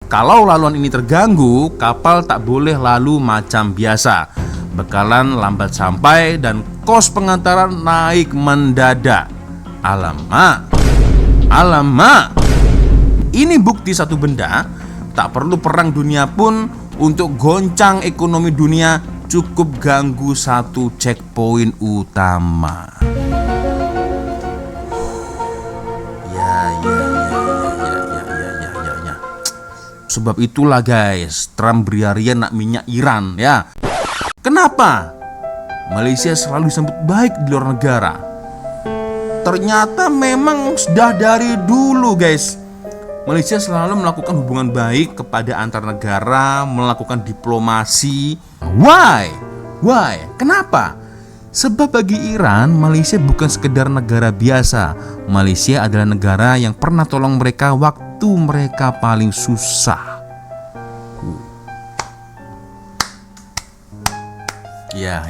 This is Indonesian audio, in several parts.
Kalau laluan ini terganggu, kapal tak boleh lalu macam biasa. Bekalan lambat sampai dan kos pengantaran naik mendadak. Alamak. Ini bukti satu benda, tak perlu perang dunia pun untuk goncang ekonomi dunia, cukup ganggu satu checkpoint utama. Ya. Sebab itulah guys, Trump berharian nak minyak Iran ya. Kenapa? Malaysia selalu disambut baik di luar negara. Ternyata memang sudah dari dulu guys, Malaysia selalu melakukan hubungan baik kepada antar negara, melakukan diplomasi. Why? Kenapa? Sebab bagi Iran, Malaysia bukan sekedar negara biasa. Malaysia adalah negara yang pernah tolong mereka waktu mereka paling susah. Ya.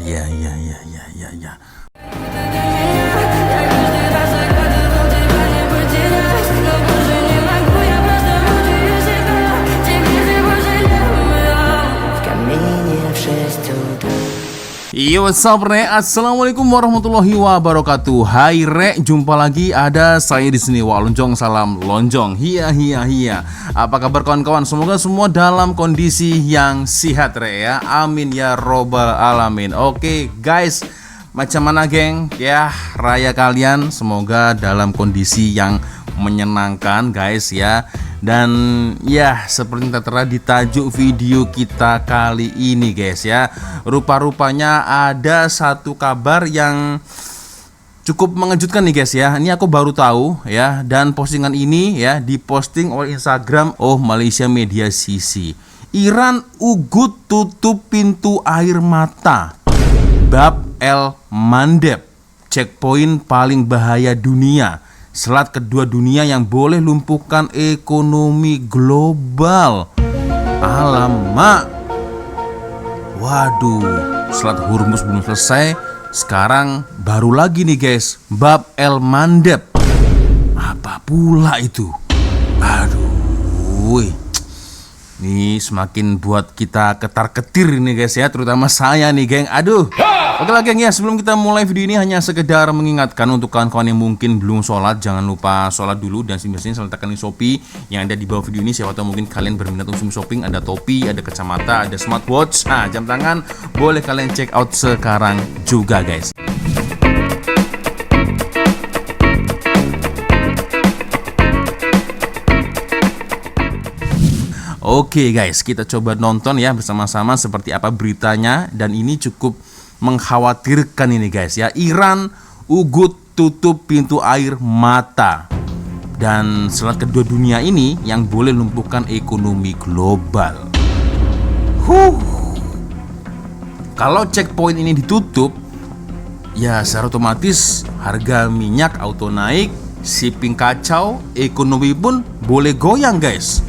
Yo, what's up, Re? Assalamualaikum warahmatullahi wabarakatuh. Hai Re, jumpa lagi ada saya di sini. Wah, lonjong, salam lonjong. Hiya. Apa kabar kawan-kawan? Semoga semua dalam kondisi yang sehat, Re ya. Amin ya robbal alamin. Oke, guys, macam mana geng? Ya, raya kalian semoga dalam kondisi yang menyenangkan, guys ya. Dan ya, seperti yang tertera di tajuk video kita kali ini guys ya, rupa-rupanya ada satu kabar yang cukup mengejutkan nih guys ya. Ini aku baru tahu ya, dan postingan ini ya diposting oleh Instagram Malaysia Media Sisi. Iran ugut tutup pintu air mata Bab El Mandeb, checkpoint paling bahaya dunia, selat kedua dunia yang boleh lumpuhkan ekonomi global. Alamak. Waduh, selat Hormuz belum selesai, sekarang baru lagi nih guys, Bab El Mandeb. Apa pula itu? Aduh, ini semakin buat kita ketar-ketir ini guys ya, terutama saya nih geng. Aduh. Oke lah geng ya, sebelum kita mulai video ini hanya sekedar mengingatkan untuk kawan-kawan yang mungkin belum sholat, jangan lupa sholat dulu dan biasanya letakkan link Shopee yang ada di bawah video ini. Siapa tahu mungkin kalian berminat untuk shopping, ada topi, ada kacamata, ada smartwatch, jam tangan, boleh kalian check out sekarang juga guys. Oke guys, kita coba nonton ya bersama-sama seperti apa beritanya, dan ini cukup mengkhawatirkan ini guys ya. Iran ugut tutup pintu air mata dan selat kedua dunia ini yang boleh lumpuhkan ekonomi global. Kalau checkpoint ini ditutup, ya secara otomatis harga minyak auto naik, shipping kacau, ekonomi pun boleh goyang guys.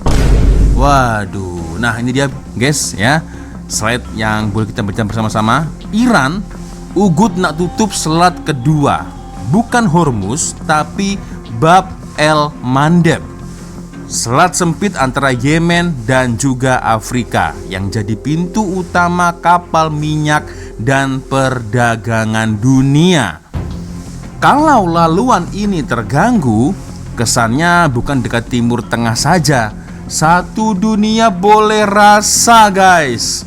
Waduh, nah ini dia guys ya, slide yang boleh kita baca bersama-sama. Iran ugut nak tutup selat kedua, bukan Hormuz tapi Bab El Mandeb, selat sempit antara Yemen dan juga Afrika yang jadi pintu utama kapal minyak dan perdagangan dunia. Kalau laluan ini terganggu, kesannya bukan dekat Timur Tengah saja, satu dunia boleh rasa guys.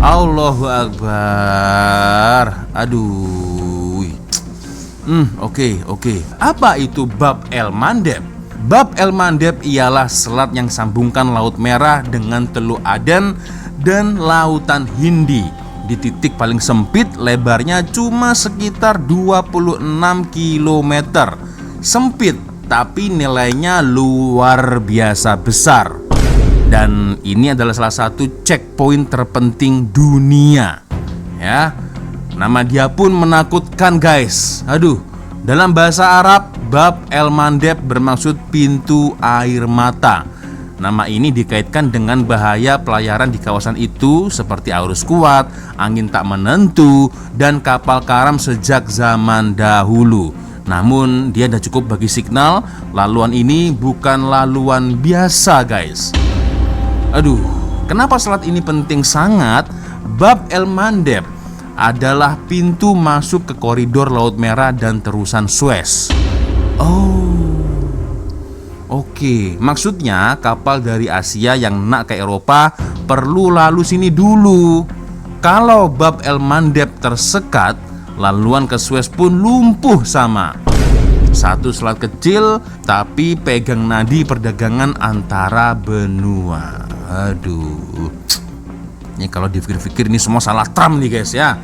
Allahu Akbar. Aduh. Oke. Apa itu Bab El Mandeb? Bab El Mandeb ialah selat yang sambungkan Laut Merah dengan Teluk Aden dan Lautan Hindi. Di titik paling sempit, lebarnya cuma sekitar 26 km. Sempit, tapi nilainya luar biasa besar. Dan ini adalah salah satu checkpoint terpenting dunia ya. Nama dia pun menakutkan guys. Aduh, dalam bahasa Arab Bab El Mandeb bermaksud pintu air mata. Nama ini dikaitkan dengan bahaya pelayaran di kawasan itu seperti arus kuat, angin tak menentu, dan kapal karam sejak zaman dahulu. Namun dia sudah cukup bagi signal laluan ini bukan laluan biasa guys. Aduh, kenapa selat ini penting sangat? Bab El Mandeb adalah pintu masuk ke koridor Laut Merah dan terusan Suez. Oh, oke. Maksudnya kapal dari Asia yang nak ke Eropa perlu lalu sini dulu. Kalau Bab El Mandeb tersekat, laluan ke Suez pun lumpuh sama. Satu selat kecil tapi pegang nadi perdagangan antara benua. Aduh, ini kalau dipikir-pikir ini semua salah Trump nih guys ya.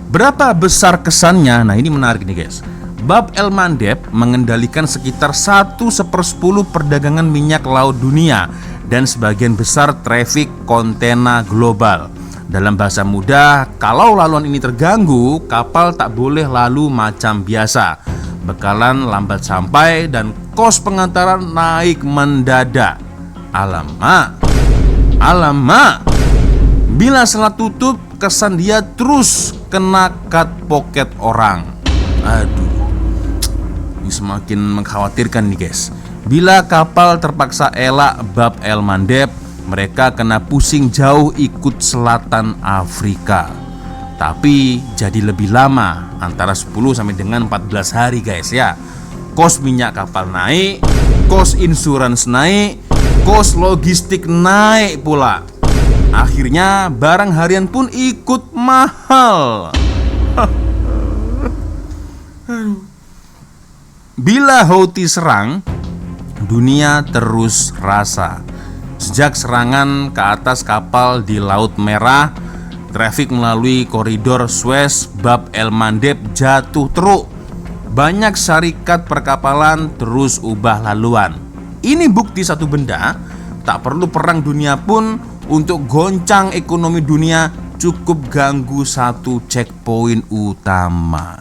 Berapa besar kesannya? Nah ini menarik nih guys. Bab El Mandeb mengendalikan sekitar 1/10 perdagangan minyak laut dunia dan sebagian besar trafik kontena global. Dalam bahasa mudah, kalau laluan ini terganggu, kapal tak boleh lalu macam biasa. Bekalan lambat sampai dan kos pengantaran naik mendadak. Alamak, bila selat tutup, kesan dia terus kena cut pocket orang. Aduh, ini semakin mengkhawatirkan nih guys. Bila kapal terpaksa elak Bab El Mandeb, mereka kena pusing jauh ikut selatan Afrika. Tapi jadi lebih lama, antara 10 sampai dengan 14 hari guys ya. Kos minyak kapal naik, kos insurans naik, kos logistik naik pula. Akhirnya barang harian pun ikut mahal. Bila Houthi serang, dunia terus rasa. Sejak serangan ke atas kapal di Laut Merah, trafik melalui koridor Suez Bab El Mandeb jatuh teruk. Banyak syarikat perkapalan terus ubah laluan. Ini bukti satu benda, tak perlu perang dunia pun untuk goncang ekonomi dunia, cukup ganggu satu checkpoint utama.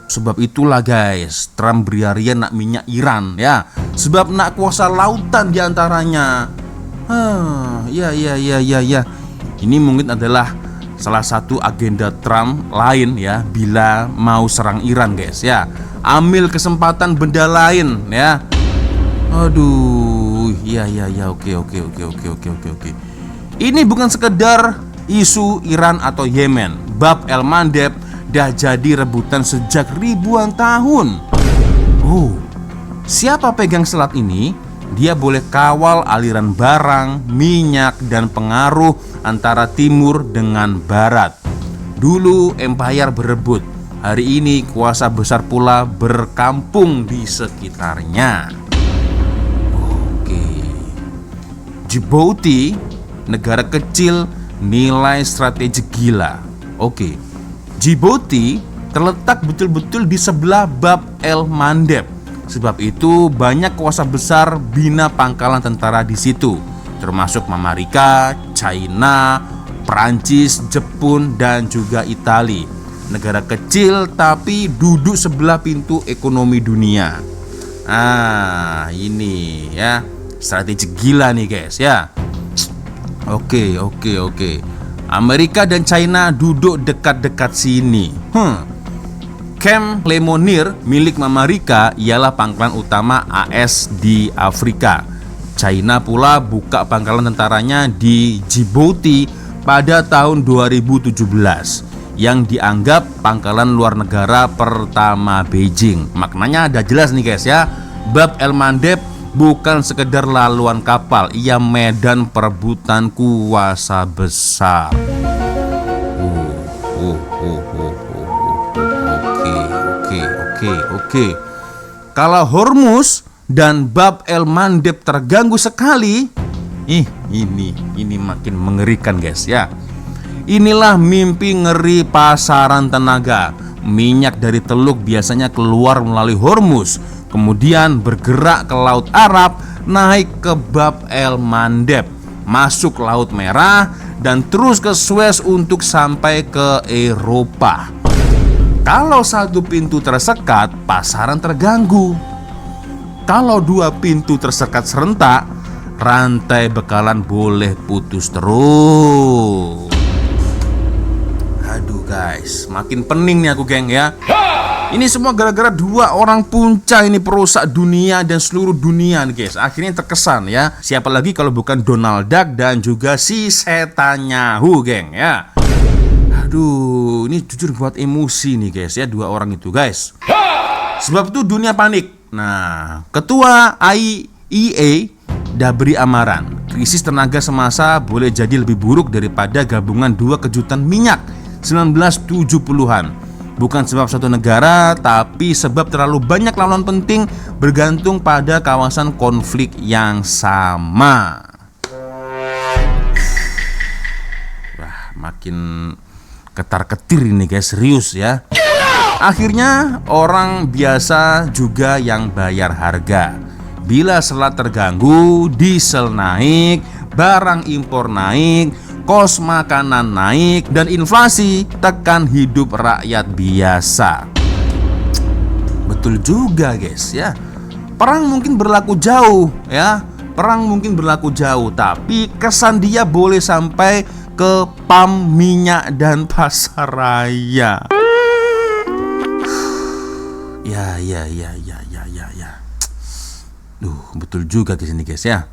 Sebab itulah guys, Trump berharian nak minyak Iran ya. Sebab nak kuasa lautan diantaranya. Ya. Ini mungkin adalah salah satu agenda Trump lain ya, bila mau serang Iran guys ya. Ambil kesempatan benda lain ya. Aduh, ya, oke. Ini bukan sekedar isu Iran atau Yemen. Bab El Mandeb dah jadi rebutan sejak ribuan tahun. Siapa pegang selat ini, dia boleh kawal aliran barang, minyak, dan pengaruh antara timur dengan barat. Dulu empire berebut, hari ini kuasa besar pula berkampung di sekitarnya. Djibouti, negara kecil, nilai strategik gila. Djibouti terletak betul-betul di sebelah Bab El Mandeb. Sebab itu banyak kuasa besar bina pangkalan tentara di situ, termasuk Amerika, China, Perancis, Jepun, dan juga Italia. Negara kecil tapi duduk sebelah pintu ekonomi dunia. Ini ya, strategi gila nih guys ya. Oke. Amerika dan China duduk dekat-dekat sini. Camp Lemonnier milik Amerika ialah pangkalan utama AS di Afrika. China pula buka pangkalan tentaranya di Djibouti pada tahun 2017, yang dianggap pangkalan luar negara pertama Beijing. Maknanya ada jelas nih guys ya. Bab El Mandeb bukan sekedar laluan kapal, ia medan perebutan kuasa besar. Oke. Kalau Hormuz dan Bab El Mandeb terganggu sekali, ini makin mengerikan guys ya. Inilah mimpi ngeri pasaran tenaga. Minyak dari Teluk biasanya keluar melalui Hormuz, kemudian bergerak ke Laut Arab, naik ke Bab El Mandeb, masuk Laut Merah, dan terus ke Suez untuk sampai ke Eropa. Kalau satu pintu tersekat, pasaran terganggu. Kalau dua pintu tersekat serentak, rantai bekalan boleh putus terus. Aduh guys, makin pening nih aku geng ya. Ini semua gara-gara dua orang punca ini perusak dunia dan seluruh dunia nih guys. Akhirnya terkesan ya. Siapa lagi kalau bukan Donald Duck dan juga si Setanyahu, geng ya. Aduh, ini jujur buat emosi nih guys ya, dua orang itu guys. Sebab itu dunia panik. Nah, ketua IEA Dabri Amaran, krisis tenaga semasa boleh jadi lebih buruk daripada gabungan dua kejutan minyak 1970-an. Bukan sebab satu negara, tapi sebab terlalu banyak lawan penting bergantung pada kawasan konflik yang sama. Wah, makin ketar-ketir ini guys, serius ya. Akhirnya orang biasa juga yang bayar harga. Bila selat terganggu, diesel naik, barang impor naik, kos makanan naik, dan inflasi tekan hidup rakyat biasa. Betul juga guys ya. Perang mungkin berlaku jauh ya. Perang mungkin berlaku jauh, tapi kesan dia boleh sampai ke pam minyak dan pasar raya. Ya. Betul juga guys ini guys ya.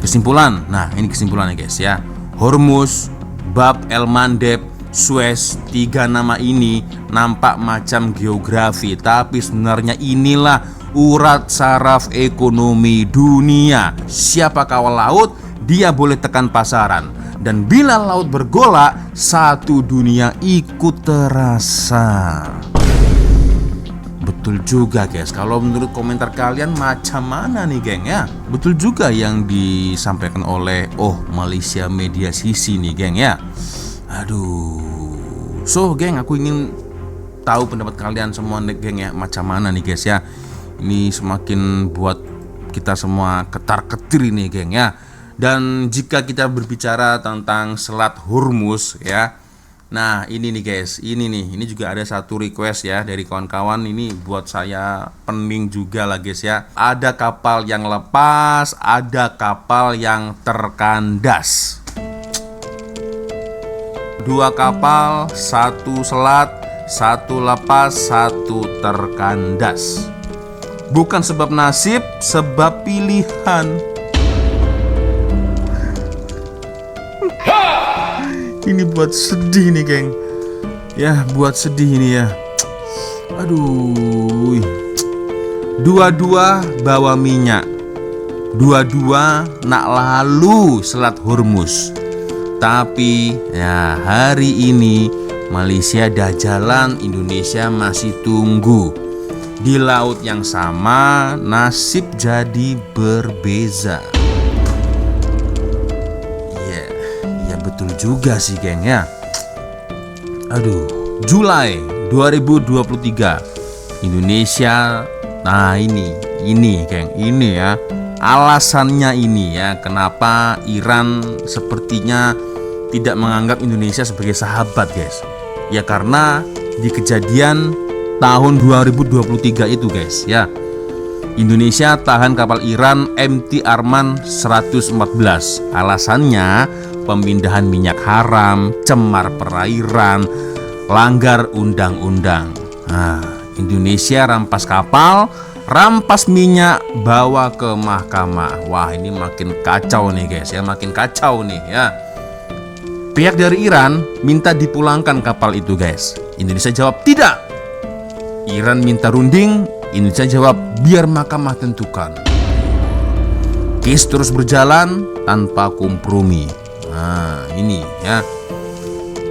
Kesimpulan. Nah, ini kesimpulannya guys ya. Hormuz, Bab El Mandeb, Suez, tiga nama ini nampak macam geografi, tapi sebenarnya inilah urat saraf ekonomi dunia. Siapa kawal laut, dia boleh tekan pasaran. Dan bila laut bergolak, satu dunia ikut terasa. Betul juga guys. Kalau menurut komentar kalian macam mana nih geng ya? Betul juga yang disampaikan oleh Malaysia Media Sisi nih geng ya. Aduh. So geng, aku ingin tahu pendapat kalian semua nih geng ya, macam mana nih guys ya. Ini semakin buat kita semua ketar-ketir nih geng ya. Dan jika kita berbicara tentang Selat Hormuz ya, nah ini nih guys, ini juga ada satu request ya dari kawan-kawan. Ini buat saya pening juga lah guys ya. Ada kapal yang lepas, ada kapal yang terkandas. Dua kapal, satu selat, satu lepas, satu terkandas. Bukan sebab nasib, sebab pilihan. Ini buat sedih nih geng. Ya buat sedih ini ya. Aduh. Dua-dua bawa minyak, dua-dua nak lalu Selat Hormuz. Tapi ya hari ini Malaysia dah jalan, Indonesia masih tunggu. Di laut yang sama nasib jadi berbeza. Betul juga sih geng ya. Aduh, Julai 2023 Indonesia. Nah ini geng, ini ya alasannya ini ya, kenapa Iran sepertinya tidak menganggap Indonesia sebagai sahabat guys. Ya karena di kejadian tahun 2023 itu guys ya, Indonesia tahan kapal Iran MT Arman 114. Alasannya pemindahan minyak haram, cemar perairan, langgar undang-undang. Nah, Indonesia rampas kapal, rampas minyak, bawa ke mahkamah. Wah, ini makin kacau nih guys ya, makin kacau nih ya. Pihak dari Iran minta dipulangkan kapal itu guys. Indonesia jawab tidak. Iran minta runding, Indonesia jawab biar mahkamah tentukan. Case terus berjalan tanpa kompromi. Nah ini ya.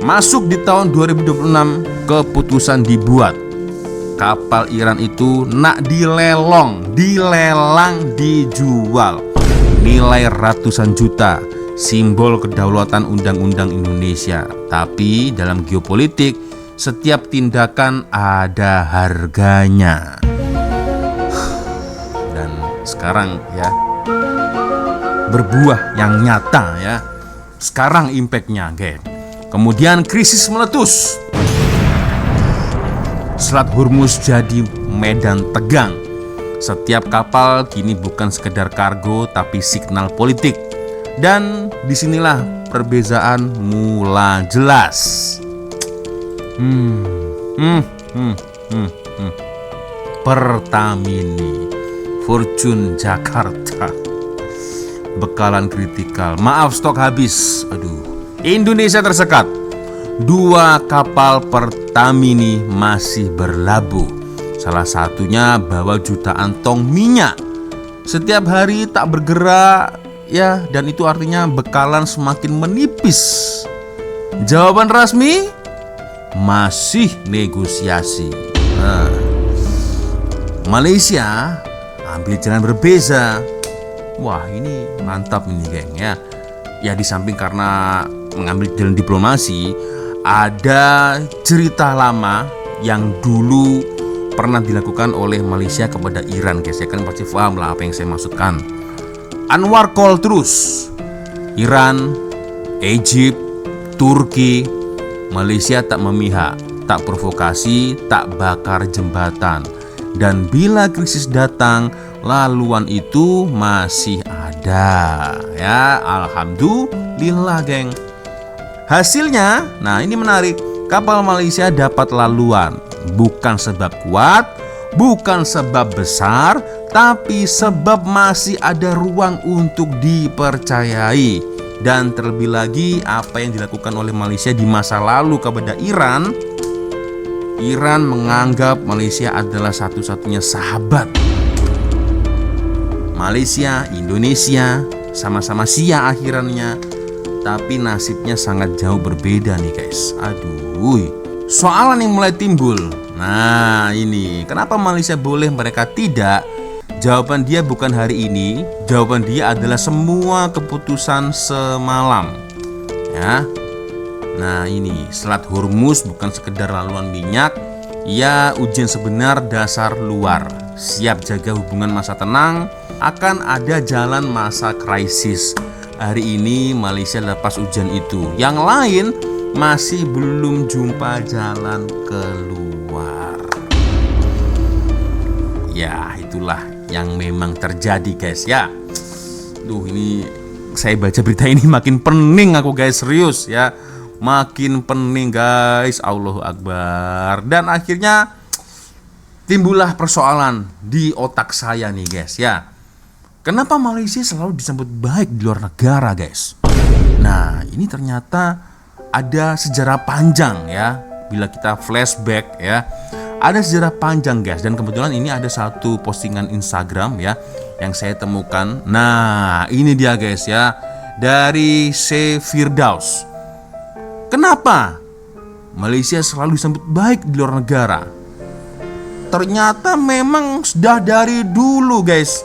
Masuk di tahun 2026 keputusan dibuat. Kapal Iran itu nak dilelang, dijual. Nilai ratusan juta, simbol kedaulatan undang-undang Indonesia. Tapi dalam geopolitik, setiap tindakan ada harganya. Dan sekarang ya, berbuah yang nyata ya. Sekarang impactnya geng. Kemudian krisis meletus. Selat Hormuz jadi medan tegang. Setiap kapal kini bukan sekedar kargo tapi signal politik. Dan disinilah perbezaan mulai jelas. Pertamini, Fortune Jakarta. Bekalan kritikal, maaf stok habis. Aduh, Indonesia tersekat. 2 kapal Pertamini masih berlabuh. Salah satunya bawa jutaan tong minyak. Setiap hari tak bergerak ya, dan itu artinya bekalan semakin menipis. Jawaban resmi masih negosiasi. Malaysia ambil jalan berbeza. Wah, ini mantap ini geng ya. Ya, di samping karena mengambil jalan diplomasi, ada cerita lama yang dulu pernah dilakukan oleh Malaysia kepada Iran, guys. Ya kan pasti paham lah apa yang saya maksudkan. Anwar call terus Iran, Egypt, Turki. Malaysia tak memihak, tak provokasi, tak bakar jembatan. Dan bila krisis datang, laluan itu masih ada. Ya, alhamdulillah, geng. Hasilnya, nah ini menarik. Kapal Malaysia dapat laluan. Bukan sebab kuat, bukan sebab besar, tapi sebab masih ada ruang untuk dipercayai. Dan terlebih lagi apa yang dilakukan oleh Malaysia di masa lalu kepada Iran. Iran menganggap Malaysia adalah satu-satunya sahabat. Malaysia, Indonesia sama-sama sia akhirannya, tapi nasibnya sangat jauh berbeda nih guys. Aduh, soalan yang mulai timbul. Nah ini, kenapa Malaysia boleh mereka tidak? Jawaban dia bukan hari ini. Jawaban dia adalah semua keputusan semalam. Ya. Nah ini, Selat Hormuz bukan sekedar laluan minyak. Ya, ujian sebenar dasar luar. Siap jaga hubungan masa tenang, akan ada jalan masa krisis. Hari ini Malaysia lepas ujian itu. Yang lain masih belum jumpa jalan keluar. Ya, itulah yang memang terjadi guys ya. Duh, ini saya baca berita ini makin pening aku guys, serius ya. Makin pening guys, Allahu Akbar. Dan akhirnya timbullah persoalan di otak saya nih guys ya. Kenapa Malaysia selalu disambut baik di luar negara guys? Nah ini ternyata ada sejarah panjang ya. Bila kita flashback ya, ada sejarah panjang guys. Dan kebetulan ini ada satu postingan Instagram ya yang saya temukan. Nah ini dia guys ya, dari C. Firdaus. Kenapa Malaysia selalu disambut baik di luar negara? Ternyata memang sudah dari dulu guys,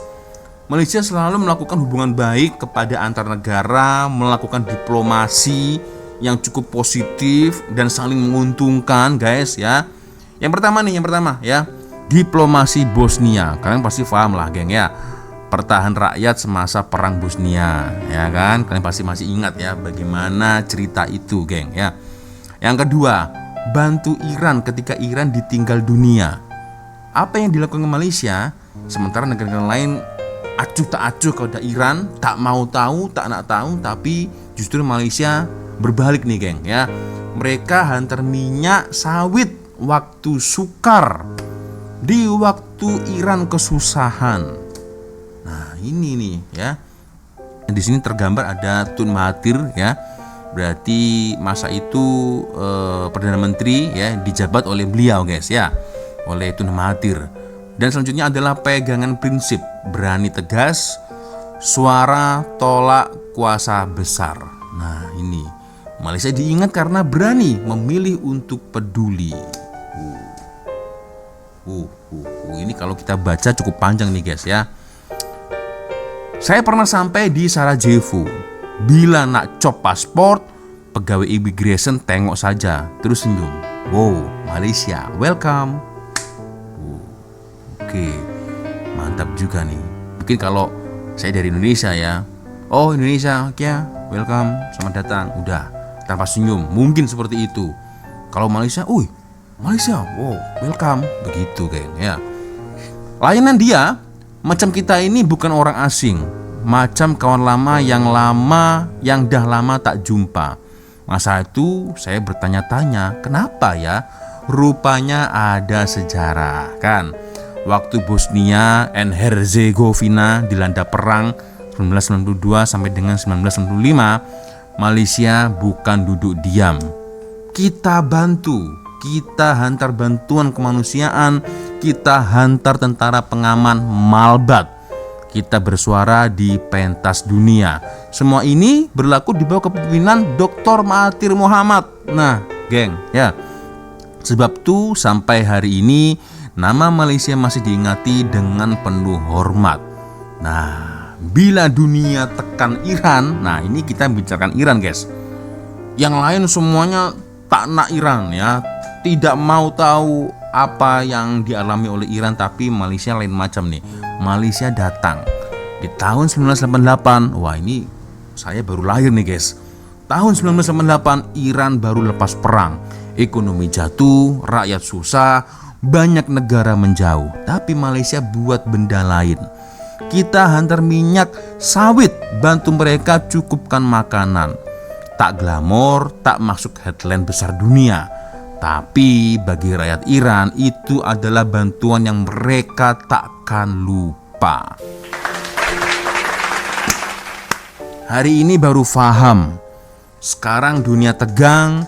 Malaysia selalu melakukan hubungan baik kepada antar negara, melakukan diplomasi yang cukup positif dan saling menguntungkan guys ya. Yang pertama ya, diplomasi Bosnia. Kalian pasti paham lah geng ya, pertahan rakyat semasa perang Bosnia ya kan. Kalian pasti masih ingat ya bagaimana cerita itu geng ya. Yang kedua, bantu Iran ketika Iran ditinggal dunia. Apa yang dilakukan Malaysia, sementara negara-negara lain acuh tak acuh kepada Iran, tak mau tahu, tak nak tahu, tapi justru Malaysia berbalik nih geng ya. Mereka hantar minyak sawit waktu sukar, di waktu Iran kesusahan. Nah ini nih ya. Di sini tergambar ada Tun Mahathir ya. Berarti masa itu Perdana Menteri ya, dijabat oleh beliau guys ya, oleh Tun Mahathir. Dan selanjutnya adalah pegangan prinsip berani tegas, suara tolak kuasa besar. Nah ini Malaysia diingat karena berani memilih untuk peduli. Ini kalau kita baca cukup panjang nih guys ya. Saya pernah sampai di Sarajevo. Bila nak cop paspor, pegawai immigration tengok saja terus senyum. Wow, Malaysia, welcome. Oke, mantap juga nih. Mungkin kalau saya dari Indonesia ya, oh Indonesia, oke ya, welcome, selamat datang. Udah, tanpa senyum, mungkin seperti itu. Kalau Malaysia, Malaysia, wow, welcome, begitu geng ya. Layanan dia, macam kita ini bukan orang asing, macam kawan lama yang dah lama tak jumpa. Masa itu saya bertanya-tanya, kenapa ya rupanya ada sejarah kan. Waktu Bosnia and Herzegovina dilanda perang 1992 sampai dengan 1995, Malaysia bukan duduk diam. Kita bantu, kita hantar bantuan kemanusiaan, kita hantar tentara pengaman Malbat, kita bersuara di pentas dunia. Semua ini berlaku di bawah kepemimpinan Dr. Mahathir Mohamad. Nah, geng, ya. Sebab itu sampai hari ini nama Malaysia masih diingati dengan penuh hormat. Nah, bila dunia tekan Iran, nah ini kita bicarakan Iran, guys. Yang lain semuanya tak nak Iran ya, tidak mau tahu apa yang dialami oleh Iran, tapi Malaysia lain macam nih. Malaysia datang di tahun 1988. Wah, ini saya baru lahir nih, guys. Tahun 1998 Iran baru lepas perang. Ekonomi jatuh, rakyat susah, banyak negara menjauh. Tapi Malaysia buat benda lain. Kita hantar minyak sawit, bantu mereka cukupkan makanan. Tak glamor, tak masuk headline besar dunia. Tapi bagi rakyat Iran itu adalah bantuan yang mereka takkan lupa. Hari ini baru faham. Sekarang dunia tegang,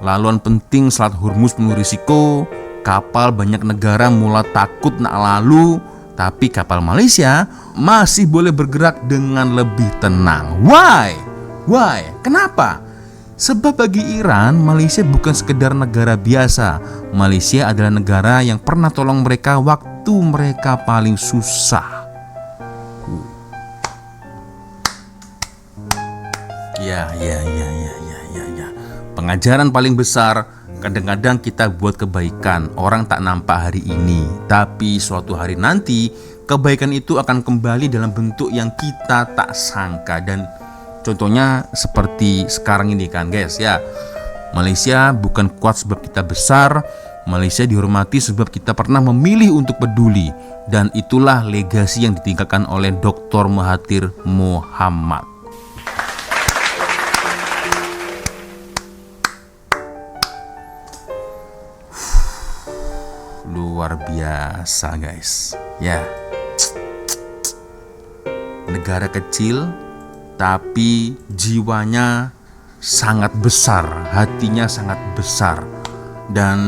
laluan penting Selat Hormuz penuh risiko, kapal banyak negara mulai takut nak lalu, tapi kapal Malaysia masih boleh bergerak dengan lebih tenang. Why? Kenapa? Sebab bagi Iran, Malaysia bukan sekedar negara biasa. Malaysia adalah negara yang pernah tolong mereka waktu mereka paling susah. Ya. Pengajaran paling besar, kadang-kadang kita buat kebaikan, orang tak nampak hari ini, tapi suatu hari nanti kebaikan itu akan kembali dalam bentuk yang kita tak sangka. Dan contohnya seperti sekarang ini kan, guys ya. Malaysia bukan kuat sebab kita besar, Malaysia dihormati sebab kita pernah memilih untuk peduli. Dan itulah legasi yang ditinggalkan oleh Dr. Mahathir Mohamad. Luar biasa, guys. Ya. Negara kecil tapi jiwanya sangat besar, hatinya sangat besar. Dan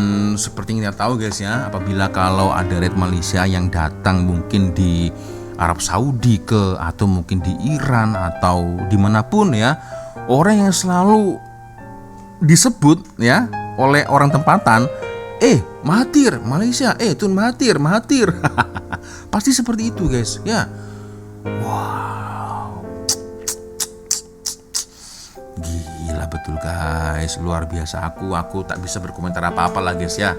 seperti yang kita tahu, guys ya, apabila kalau ada rakyat Malaysia yang datang mungkin di Arab Saudi atau mungkin di Iran atau dimanapun ya, orang yang selalu disebut ya oleh orang tempatan, Mahathir Malaysia, Tun Mahathir pasti seperti itu, guys ya. Wow, gila betul, guys, luar biasa. Aku tak bisa berkomentar apa-apa lah, guys ya.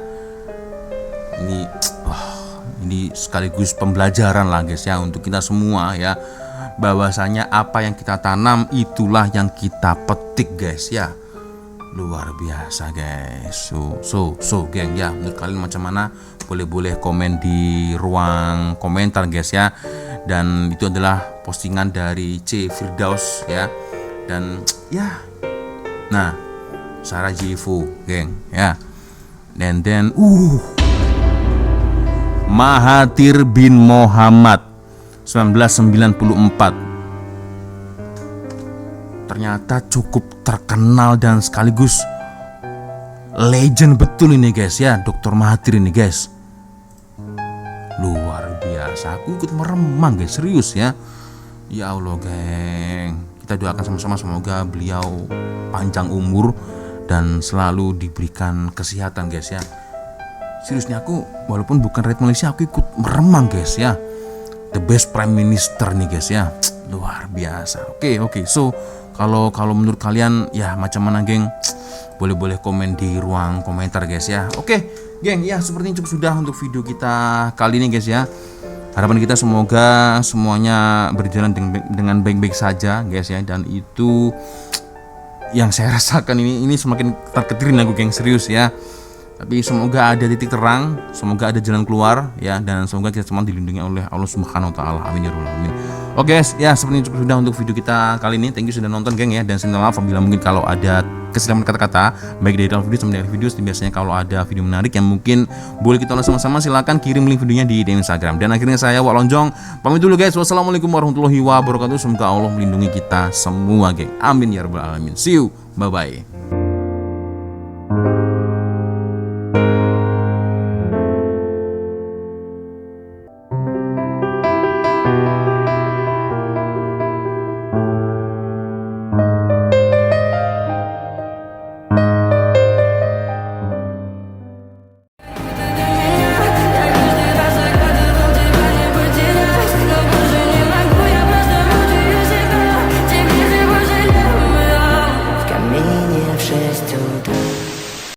Ini sekaligus pembelajaran lah, guys ya, untuk kita semua ya, bahwasanya apa yang kita tanam itulah yang kita petik, guys ya. Luar biasa, guys. So geng ya, menurut kalian macam mana? Boleh komen di ruang komentar, guys ya. Dan itu adalah postingan dari C Firdaus ya. Dan ya, nah, Sarajevo, geng ya. Dan Mahathir bin Mohamad 1994 ternyata cukup terkenal dan sekaligus legend betul ini, guys ya, Dr. Mahathir ini, guys. Luar biasa, aku ikut meremang, guys, serius ya. Ya Allah, geng, kita doakan sama-sama semoga beliau panjang umur dan selalu diberikan kesehatan, guys ya. Serius nih, aku walaupun bukan rakyat Malaysia, aku ikut meremang, guys ya. The best prime minister nih, guys ya. Luar biasa. Oke. So kalau menurut kalian ya macam mana, geng? Boleh komen di ruang komentar, guys ya. Oke, geng, ya sepertinya cukup sudah untuk video kita kali ini, guys ya. Harapan kita semoga semuanya berjalan dengan baik-baik saja, guys ya. Dan itu yang saya rasakan ini semakin terketirin aku, geng, serius ya. Tapi semoga ada titik terang, semoga ada jalan keluar ya, dan semoga kita semua dilindungi oleh Allah Subhanahu wa taala. Amin ya rabbal alamin. Oke, guys, ya sepertinya cukup sudah untuk video kita kali ini. Thank you sudah nonton, geng ya, dan saya minta maaf apabila mungkin kalau ada kesilapan kata-kata baik dari dalam video sama dari video. Biasanya kalau ada video menarik yang mungkin boleh kita tonton sama-sama, silahkan kirim link videonya di DM Instagram. Dan akhirnya saya Wak Lonjong pamit dulu guys. Wassalamualaikum warahmatullahi wabarakatuh. Semoga Allah melindungi kita semua geng. Amin ya rabbal alamin. See you, bye bye.